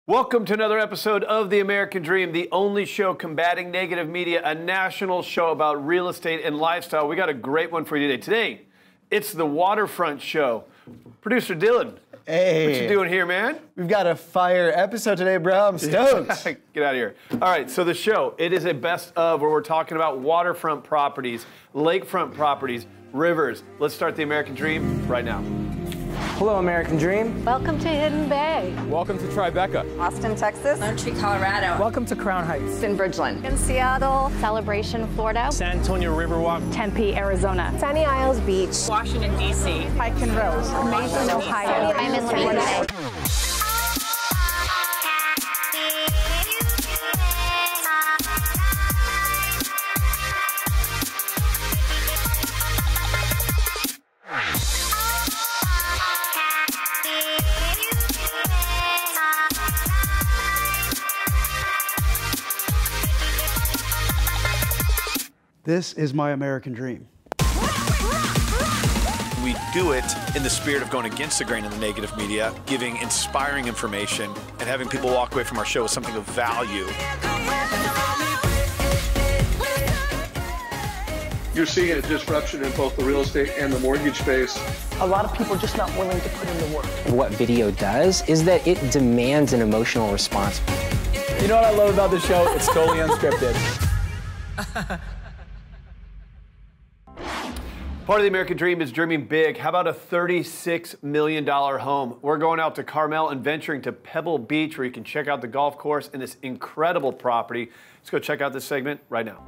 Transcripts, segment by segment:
Welcome to another episode of The American Dream, the only show combating negative media, a national show about real estate and lifestyle. We got a great one for you today. Today, it's the Waterfront Show. Producer Dylan. Hey. What you doing here, man? We've got a fire episode today, bro. I'm stoked. Get out of here. All right, so the show, it is a best of where we're talking about waterfront properties, lakefront properties, rivers. Let's start The American Dream right now. Hello, American Dream. Welcome to Hidden Bay. Welcome to Tribeca. Austin, Texas. Lone Tree, Colorado. Welcome to Crown Heights. In Bridgeland. In Seattle. Celebration, Florida. San Antonio Riverwalk. Tempe, Arizona. Sunny Isles Beach. Washington, D.C. Pike and Rose. Mason, Ohio. I'm Miss Wednesday. This is my American dream. We do it in the spirit of going against the grain of the negative media, giving inspiring information, and having people walk away from our show with something of value. You're seeing a disruption in both the real estate and the mortgage space. A lot of people are just not willing to put in the work. What video does is that it demands an emotional response. You know what I love about the show? It's totally unscripted. Part of the American Dream is dreaming big. How about a $36 million home? We're going out to Carmel and venturing to Pebble Beach where you can check out the golf course and this incredible property. Let's go check out this segment right now.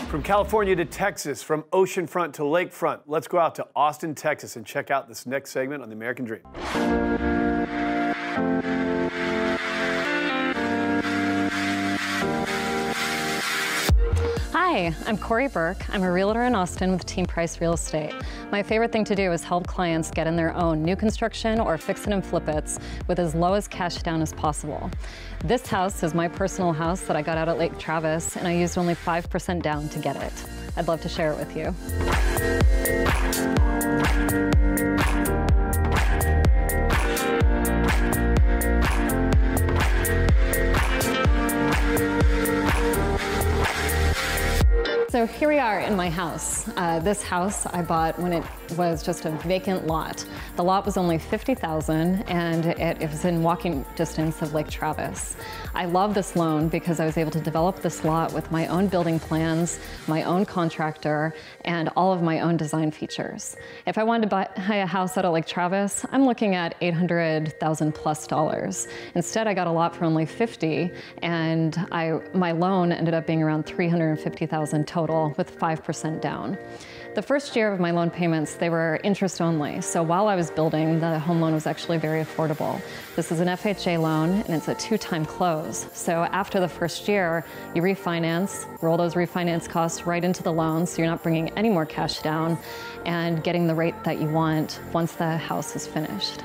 From California to Texas, from oceanfront to lakefront, let's go out to Austin, Texas, and check out this next segment on the American Dream. Hi, I'm Corey Burke. I'm a realtor in Austin with Team Price Real Estate. My favorite thing to do is help clients get in their own new construction or fix it and flip it with as low as cash down as possible. This house is my personal house that I got out at Lake Travis, and I used only 5% down to get it. I'd love to share it with you. So here we are in my house. This house I bought when it was just a vacant lot. The lot was only $50,000 and it was in walking distance of Lake Travis. I love this loan because I was able to develop this lot with my own building plans, my own contractor, and all of my own design features. If I wanted to buy a house out of Lake Travis, I'm looking at $800,000 plus. Instead, I got a lot for only $50,000, and my loan ended up being around $350,000 total with 5% down. The first year of my loan payments, they were interest only. So while I was building, the home loan was actually very affordable. This is an FHA loan and it's a 2-time close. So after the first year, you refinance, roll those refinance costs right into the loan so you're not bringing any more cash down and getting the rate that you want once the house is finished.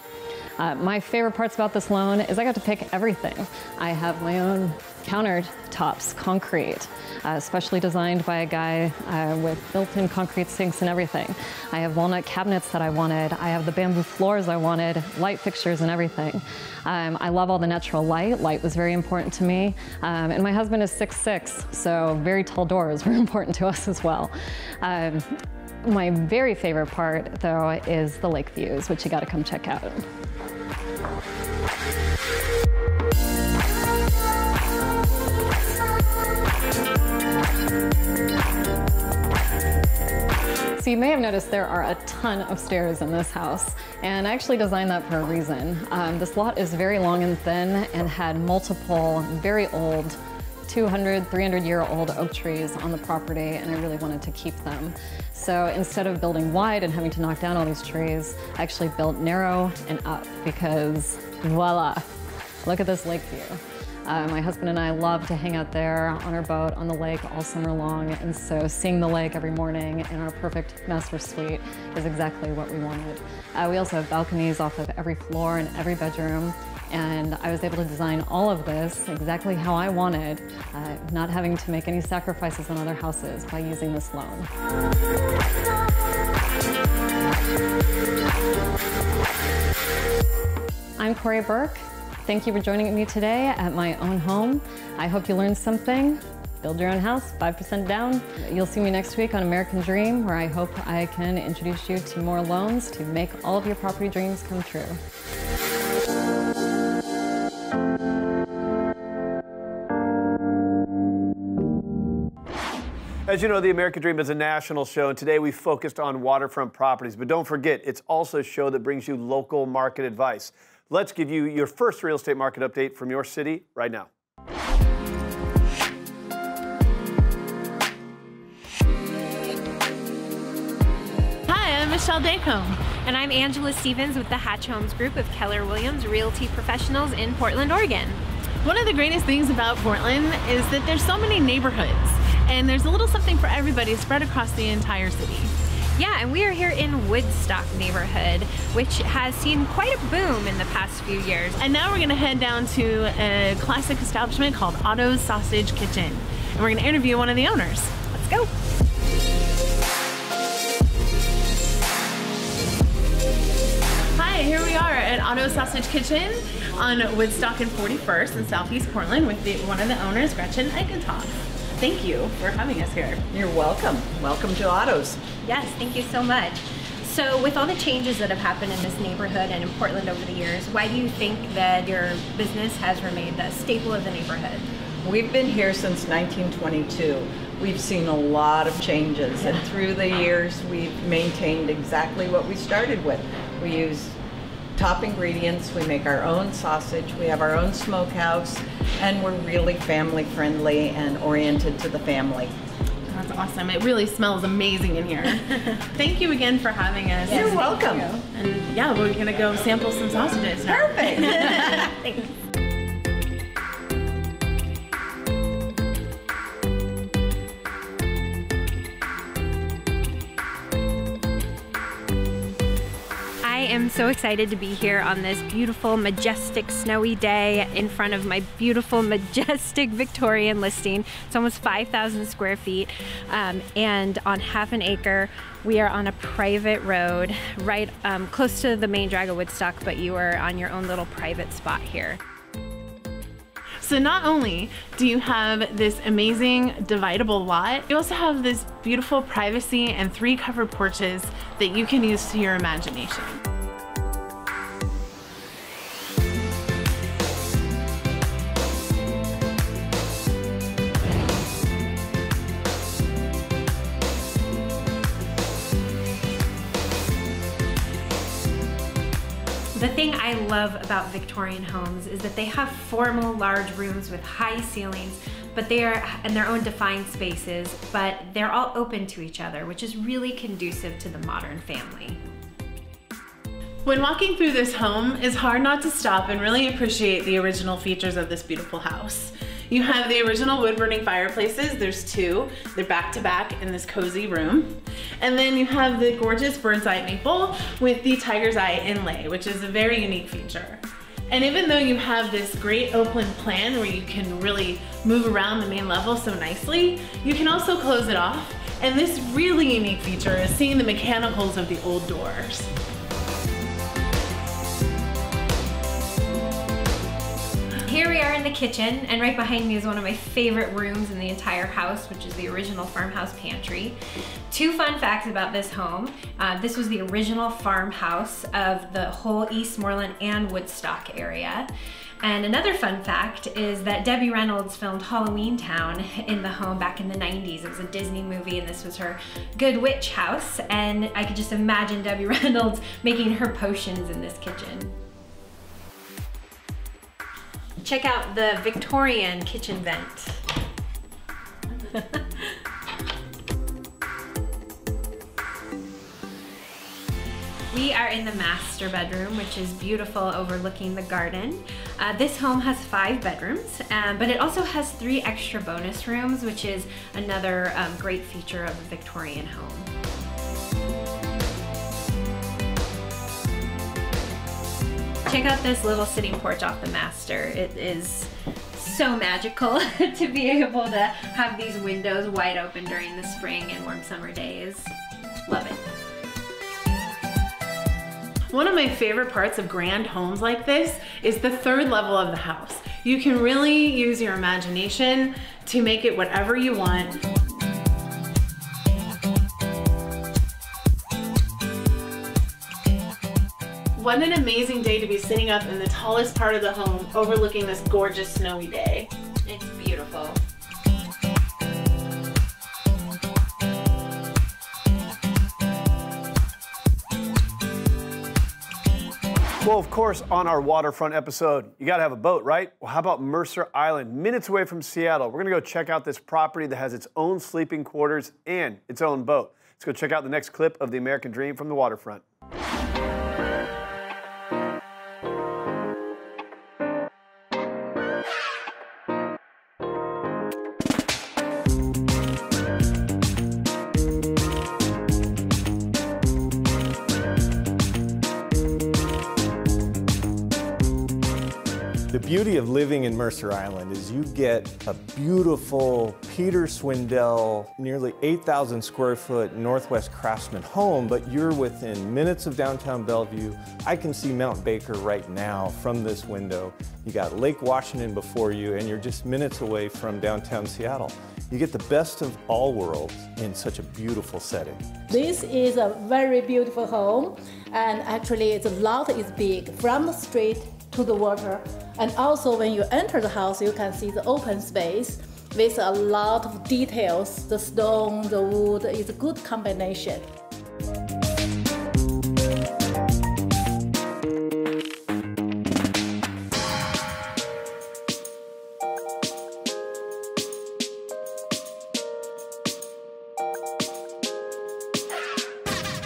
My favorite parts about this loan is I got to pick everything. I have my own countertops, concrete, specially designed by a guy with built-in concrete sinks and everything. I have walnut cabinets that I wanted. I have the bamboo floors I wanted, light fixtures and everything. I love all the natural light. Light was very important to me. And my husband is 6'6", so very tall doors were important to us as well. My very favorite part, though, is the lake views, which you got to come check out. So you may have noticed there are a ton of stairs in this house, and I actually designed that for a reason. This lot is very long and thin and had multiple very old 200, 300-year-old oak trees on the property, and I really wanted to keep them. So instead of building wide and having to knock down all these trees, I actually built narrow and up because voila, look at this lake view. My husband and I love to hang out there on our boat on the lake all summer long, and so seeing the lake every morning in our perfect master suite is exactly what we wanted. We also have balconies off of every floor and every bedroom, and I was able to design all of this exactly how I wanted, not having to make any sacrifices on other houses by using this loan. I'm Corey Burke. Thank you for joining me today at my own home. I hope you learned something. Build your own house, 5% down. You'll see me next week on American Dream, where I hope I can introduce you to more loans to make all of your property dreams come true. As you know, the American Dream is a national show, and today we focused on waterfront properties. But don't forget, it's also a show that brings you local market advice. Let's give you your first real estate market update from your city right now. Hi, I'm Micheal Descombes. And I'm Angela Stevens with the Hatch Homes Group of Keller Williams Realty Professionals in Portland, Oregon. One of the greatest things about Portland is that there's so many neighborhoods, and there's a little something for everybody spread across the entire city. Yeah, and we are here in Woodstock neighborhood, which has seen quite a boom in the past few years. And now we're gonna head down to a classic establishment called Otto's Sausage Kitchen. And we're gonna interview one of the owners. Let's go. Hi, here we are at Otto's Sausage Kitchen on Woodstock and 41st in Southeast Portland with one of the owners, Gretchen Eichentoff. Thank you for having us here. You're welcome. Welcome to Otto's. Yes, thank you so much. So with all the changes that have happened in this neighborhood and in Portland over the years, why do you think that your business has remained a staple of the neighborhood? We've been here since 1922. We've seen a lot of changes, and through the years we've maintained exactly what we started with. We use top ingredients, we make our own sausage, we have our own smokehouse, and we're really family friendly and oriented to the family. That's awesome. It really smells amazing in here. Thank you again for having us. You're welcome. And yeah, we're gonna go sample some sausages now. Perfect. Thanks. I am so excited to be here on this beautiful, majestic, snowy day in front of my beautiful, majestic Victorian listing. It's almost 5,000 square feet and on half an acre. We are on a private road right close to the main drag of Woodstock, but you are on your own little private spot here. So not only do you have this amazing dividable lot, you also have this beautiful privacy and 3 covered porches that you can use to your imagination. The thing I love about Victorian homes is that they have formal large rooms with high ceilings, but they are in their own defined spaces, but they're all open to each other, which is really conducive to the modern family. When walking through this home, it's hard not to stop and really appreciate the original features of this beautiful house. You have the original wood-burning fireplaces. There's 2. They're back to back in this cozy room. And then you have the gorgeous bird's eye maple with the tiger's eye inlay, which is a very unique feature. And even though you have this great open plan where you can really move around the main level so nicely, you can also close it off. And this really unique feature is seeing the mechanicals of the old doors. Here we are in the kitchen, and right behind me is one of my favorite rooms in the entire house, which is the original farmhouse pantry. 2 fun facts about this home. This was the original farmhouse of the whole Eastmoreland and Woodstock area. And another fun fact is that Debbie Reynolds filmed Halloween Town in the home back in the 90s. It was a Disney movie, and this was her Good Witch house. And I could just imagine Debbie Reynolds making her potions in this kitchen. Check out the Victorian kitchen vent. We are in the master bedroom, which is beautiful, overlooking the garden. This home has 5 bedrooms, but it also has 3 extra bonus rooms, which is another great feature of a Victorian home. Check out this little sitting porch off the master. It is so magical to be able to have these windows wide open during the spring and warm summer days. Love it. One of my favorite parts of grand homes like this is the 3rd level of the house. You can really use your imagination to make it whatever you want. What an amazing day to be sitting up in the tallest part of the home overlooking this gorgeous snowy day. It's beautiful. Well, of course, on our waterfront episode, you got to have a boat, right? Well, how about Mercer Island, minutes away from Seattle? We're going to go check out this property that has its own sleeping quarters and its own boat. Let's go check out the next clip of the American Dream from the waterfront. The beauty of living in Mercer Island is you get a beautiful Peter Swindell, nearly 8,000 square foot Northwest Craftsman home, but you're within minutes of downtown Bellevue. I can see Mount Baker right now from this window. You got Lake Washington before you, and you're just minutes away from downtown Seattle. You get the best of all worlds in such a beautiful setting. This is a very beautiful home, and actually the lot is big from the street to the water. And also when you enter the house, you can see the open space with a lot of details. The stone, the wood is a good combination.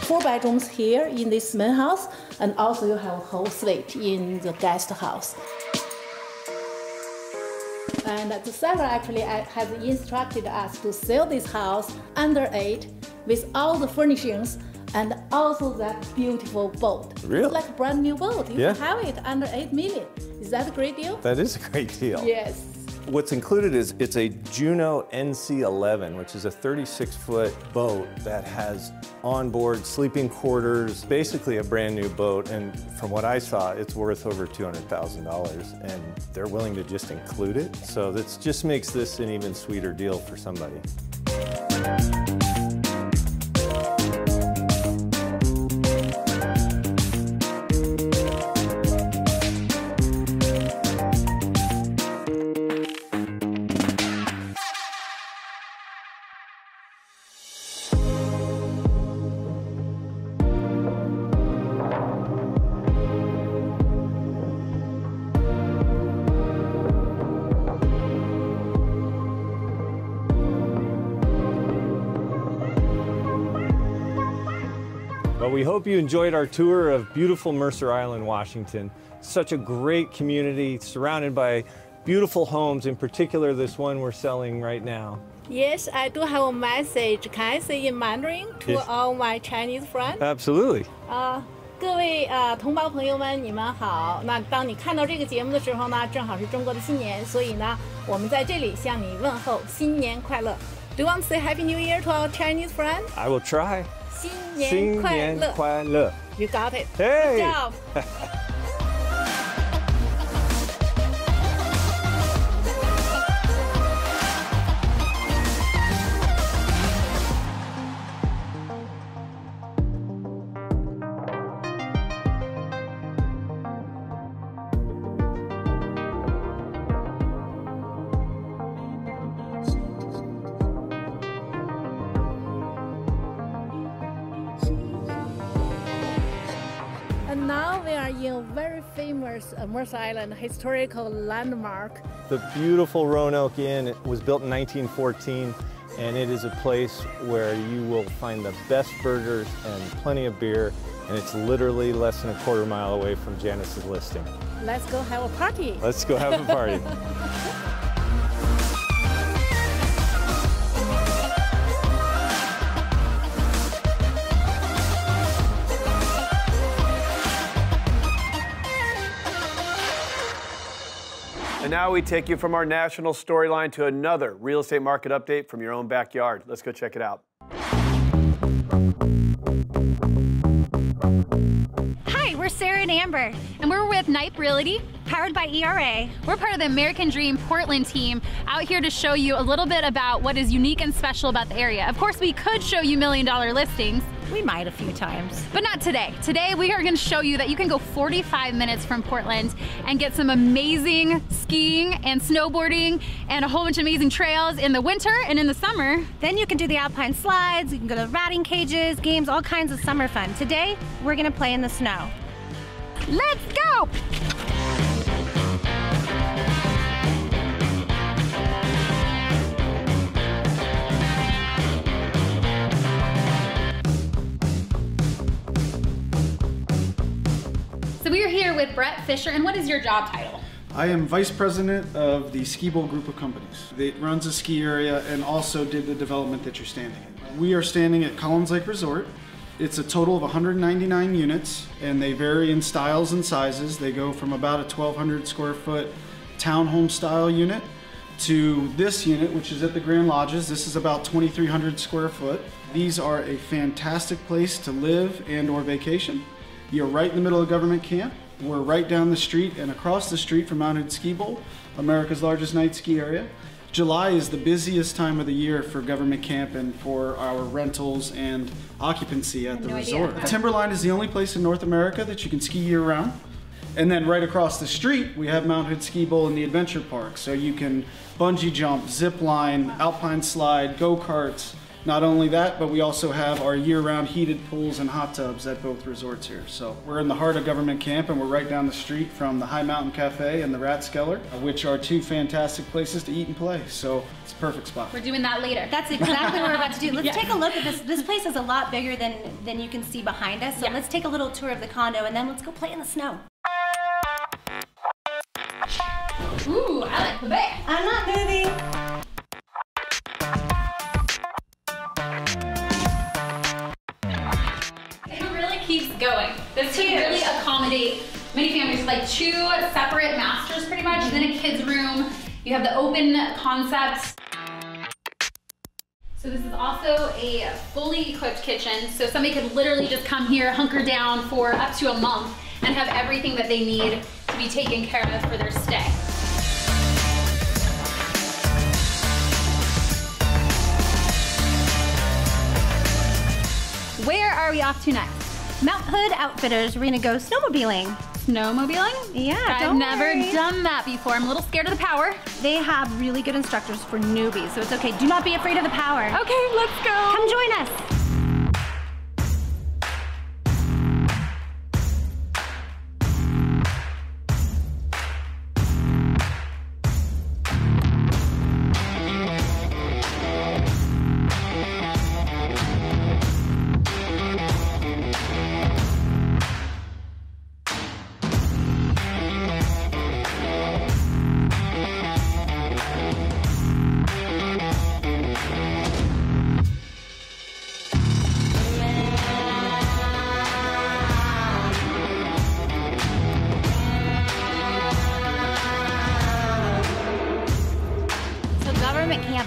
4 bedrooms here in this main house, and also you have a whole suite in the guest house. And the seller actually has instructed us to sell this house under 8 with all the furnishings and also that beautiful boat. Really? It's like a brand new boat. You Yeah. can have it under 8 million. Is that a great deal? That is a great deal. Yes. What's included is it's a Juno NC-11, which is a 36-foot boat that has onboard sleeping quarters, basically a brand new boat. And from what I saw, it's worth over $200,000, and they're willing to just include it. So that just makes this an even sweeter deal for somebody. Well, we hope you enjoyed our tour of beautiful Mercer Island, Washington. Such a great community surrounded by beautiful homes, in particular this one we're selling right now. Yes, I do have a message. Can I say in Mandarin to Yes. all my Chinese friends? Absolutely. 各位同胞朋友们，你们好。那当你看到这个节目的时候呢，正好是中国的新年，所以呢，我们在这里向你问候新年快乐。Do you want to say Happy New Year to our Chinese friends? I will try. 新年快乐。快乐。You got it. Hey. Good job. And now we are in a very famous Mercer Island historical landmark. The beautiful Roanoke Inn was built in 1914, and it is a place where you will find the best burgers and plenty of beer, and it's literally less than a quarter mile away from Janice's listing. Let's go have a party. Let's go have a party. And now we take you from our national storyline to another real estate market update from your own backyard. Let's go check it out. Hi, we're Sarah and Amber, and we're with Knipe Realty, powered by ERA. We're part of the American Dream Portland team, out here to show you a little bit about what is unique and special about the area. Of course, we could show you million-dollar listings. We might a few times. But not today. Today, we are gonna show you that you can go 45 minutes from Portland and get some amazing skiing and snowboarding and a whole bunch of amazing trails in the winter and in the summer. Then you can do the alpine slides, you can go to ratting cages, games, all kinds of summer fun. Today, we're gonna play in the snow. Let's go! So we are here with Brett Fisher, and what is your job title? I am Vice President of the Ski Bowl Group of Companies. It runs a ski area and also did the development that you're standing in. We are standing at Collins Lake Resort. It's a total of 199 units, and they vary in styles and sizes. They go from about a 1,200 square foot townhome style unit to this unit, which is at the Grand Lodges. This is about 2,300 square foot. These are a fantastic place to live and or vacation. You're right in the middle of government camp. We're right down the street and across the street from Mount Hood Ski Bowl, America's largest night ski area. July is the busiest time of the year for government camp and for our rentals and occupancy at the resort. Timberline is the only place in North America that you can ski year round. And then right across the street, we have Mount Hood Ski Bowl and the Adventure Park. So you can bungee jump, zip line, alpine slide, go-karts, Not only that, but we also have our year-round heated pools and hot tubs at both resorts here. So we're in the heart of government camp, and we're right down the street from the High Mountain Cafe and the Rathskeller, which are two fantastic places to eat and play. So it's a perfect spot. We're doing that later. That's exactly what we're about to do. Let's take a look at this. This place is a lot bigger than you can see behind us. So let's take a little tour of the condo, and then let's go play in the snow. Ooh, I like the bear. I'm not moving. Keeps going. This can really accommodate many families, like 2 separate masters pretty much, then a kid's room. You have the open concept. So this is also a fully equipped kitchen, so somebody could literally just come here, hunker down for up to a month, and have everything that they need to be taken care of for their stay. Where are we off to next? Mount Hood Outfitters, we're gonna go snowmobiling. Snowmobiling? Yeah, I've never done that before. I'm a little scared of the power. They have really good instructors for newbies, so it's okay. Do not be afraid of the power. Okay, let's go. Come join us.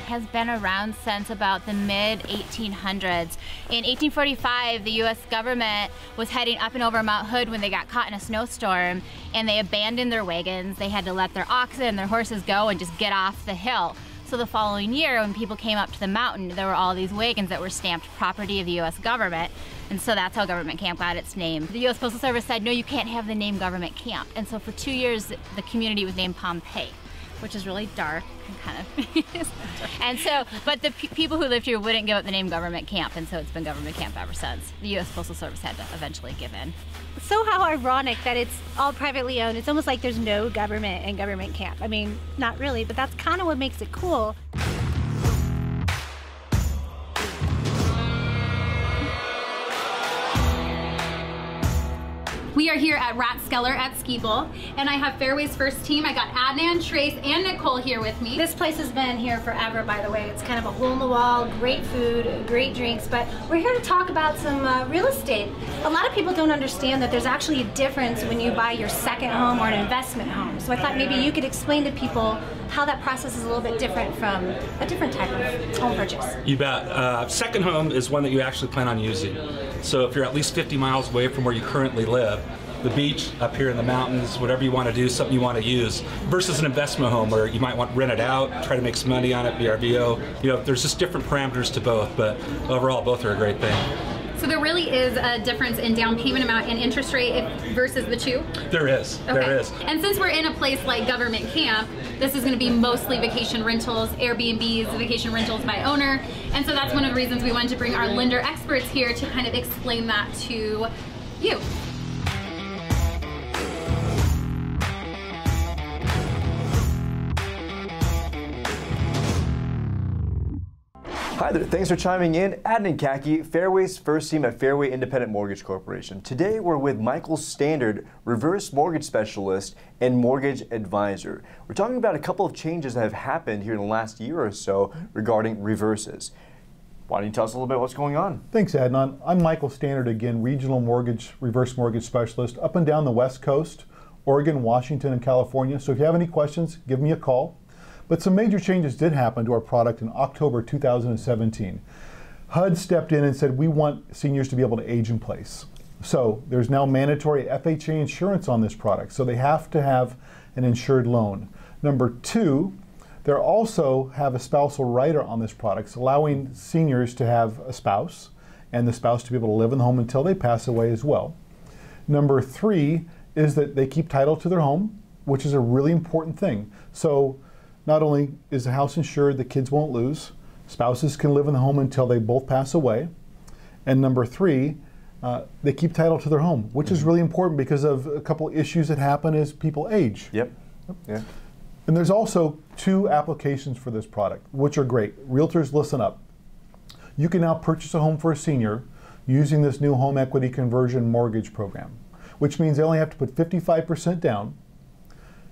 Has been around since about the mid-1800s. In 1845, the U.S. government was heading up and over Mount Hood when they got caught in a snowstorm, and they abandoned their wagons. They had to let their oxen and their horses go and just get off the hill. So the following year, when people came up to the mountain, there were all these wagons that were stamped property of the U.S. government, and so that's how government camp got its name. The U.S. Postal Service said, no, you can't have the name government camp, and so for 2 years, the community was named Pompeii, which is really dark and kind of and so, but the people who lived here wouldn't give up the name government camp, and so it's been government camp ever since. The U.S. Postal Service had to eventually give in. So how ironic that it's all privately owned. It's almost like there's no government in government camp. I mean, not really, but that's kind of what makes it cool. We are here at Rathskeller at Ski Bowl, and I have Fairway's first team. I got Adnan, Trace, and Nicole here with me. This place has been here forever, by the way. It's kind of a hole in the wall, great food, great drinks, but we're here to talk about some real estate. A lot of people don't understand that there's actually a difference when you buy your second home or an investment home. So I thought maybe you could explain to people how that process is a little bit different from a different type of home purchase. You bet. Second home is one that you actually plan on using. So if you're at least 50 miles away from where you currently live, the beach, up here in the mountains, whatever you want to do, something you want to use, versus an investment home where you might want to rent it out, try to make some money on it, VRBO. You know, there's just different parameters to both, but overall, both are a great thing. So there really is a difference in down payment amount and interest rate versus the two? There is, okay. There is. And since we're in a place like government camp, this is going to be mostly vacation rentals, Airbnbs, vacation rentals by owner. And so that's one of the reasons we wanted to bring our lender experts here to kind of explain that to you. Hi there, thanks for chiming in. Adnan Khaki, Fairway's first team at Fairway Independent Mortgage Corporation. Today we're with Micheal Standard, reverse mortgage specialist and mortgage advisor. We're talking about a couple of changes that have happened here in the last year or so regarding reverses. Why don't you tell us a little bit what's going on? Thanks, Adnan. I'm Micheal Standard again, regional mortgage, reverse mortgage specialist up and down the West Coast, Oregon, Washington, and California. So if you have any questions, give me a call. But some major changes did happen to our product in October 2017. HUD stepped in and said, we want seniors to be able to age in place. So there's now mandatory FHA insurance on this product, so they have to have an insured loan. Number two, they also have a spousal rider on this product, allowing seniors to have a spouse and the spouse to be able to live in the home until they pass away as well. Number three is that they keep title to their home, which is a really important thing. So not only is the house insured, the kids won't lose, Spouses can live in the home until they both pass away. And number 3, they keep title to their home, which is really important because of a couple issues that happen as people age. Yep. Yeah. And there's also 2 applications for this product, which are great. Realtors, listen up. You can now purchase a home for a senior using this new home equity conversion mortgage program, which means they only have to put 55% down,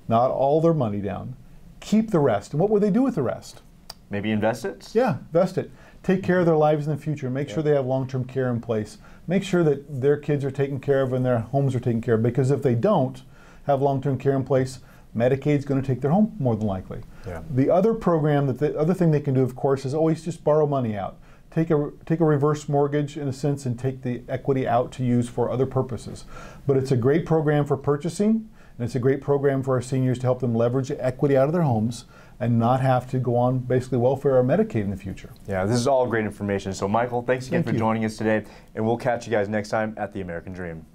not all their money down, keep the rest. And what would they do with the rest? Maybe invest it? Yeah, invest it. Take care of their lives in the future. Make sure they have long-term care in place. Make sure that their kids are taken care of and their homes are taken care of, because if they don't have long-term care in place, Medicaid's going to take their home more than likely. Yeah. The other program, the other thing they can do, of course, is always just borrow money out. Take a reverse mortgage, in a sense, and take the equity out to use for other purposes. But it's a great program for purchasing, and it's a great program for our seniors to help them leverage equity out of their homes and not have to go on basically welfare or Medicaid in the future. Yeah, this is all great information. So Michael, thanks again for joining us today, and we'll catch you guys next time at The American Dream.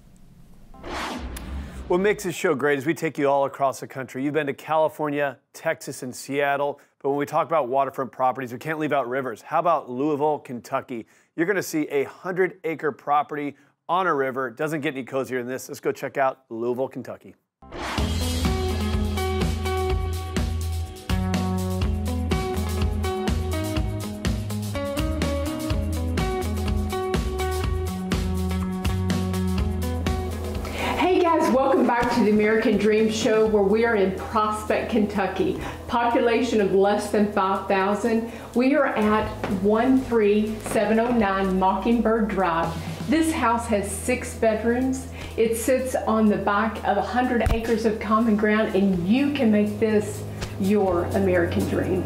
What makes this show great is we take you all across the country. You've been to California, Texas, and Seattle, but when we talk about waterfront properties, we can't leave out rivers. How about Louisville, Kentucky? You're going to see a 100-acre property on a river. It doesn't get any cozier than this. Let's go check out Louisville, Kentucky. Welcome back to the American Dream Show, where we are in Prospect, Kentucky. Population of less than 5,000. We are at 13709 Mockingbird Drive. This house has 6 bedrooms. It sits on the back of 100 acres of common ground, and you can make this your American dream.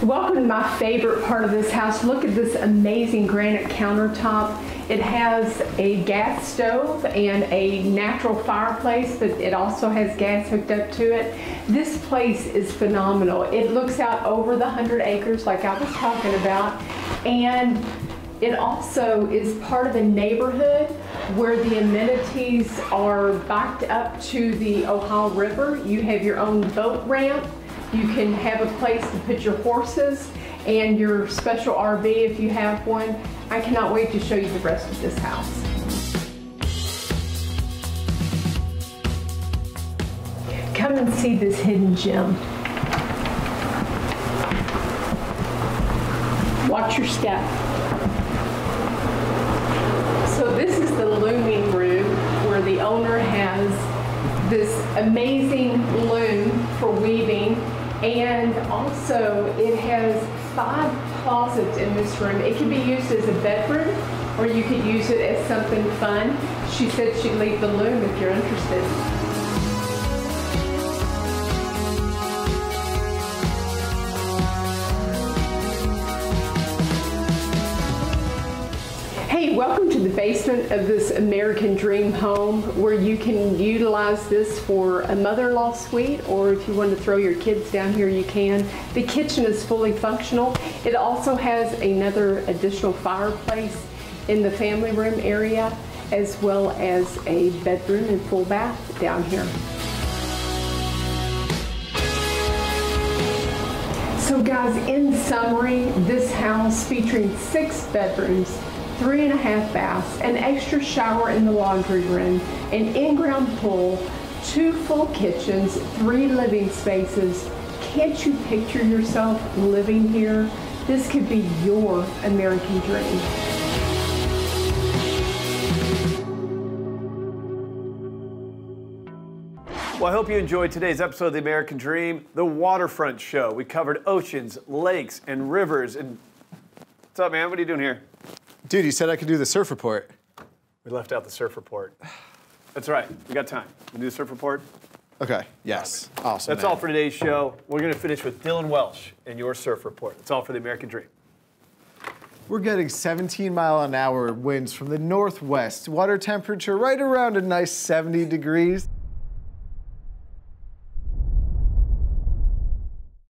Welcome to my favorite part of this house. Look at this amazing granite countertop. It has a gas stove and a natural fireplace, but it also has gas hooked up to it. This place is phenomenal. It looks out over the 100 acres like I was talking about, and it also is part of a neighborhood where the amenities are backed up to the Ohio River. You have your own boat ramp. You can have a place to put your horses and your special RV if you have one. I cannot wait to show you the rest of this house. Come and see this hidden gem. Watch your step. So this is the looming room where the owner has this amazing loom for weaving. And also, it has 5 closets in this room. It can be used as a bedroom, or you could use it as something fun. She said she'd leave the loom if you're interested. Hey, welcome to the basement of this American Dream home, where you can utilize this for a mother-in-law suite, or if you want to throw your kids down here, you can. The kitchen is fully functional. It also has another additional fireplace in the family room area, as well as a bedroom and full bath down here. So guys, in summary, this house featuring 6 bedrooms, 3.5 baths, an extra shower in the laundry room, an in-ground pool, 2 full kitchens, 3 living spaces. Can't you picture yourself living here? This could be your American dream. Well, I hope you enjoyed today's episode of The American Dream, the Waterfront Show. We covered oceans, lakes, and rivers. And what's up, man? What are you doing here? Dude, you said I could do the surf report. We left out the surf report. That's right. We got time. We do the surf report? Okay. Yes. Awesome. That's all for today's show. We're going to finish with Dylan Welsh and your surf report. That's all for The American Dream. We're getting 17-mile-an-hour winds from the northwest. Water temperature right around a nice 70 degrees.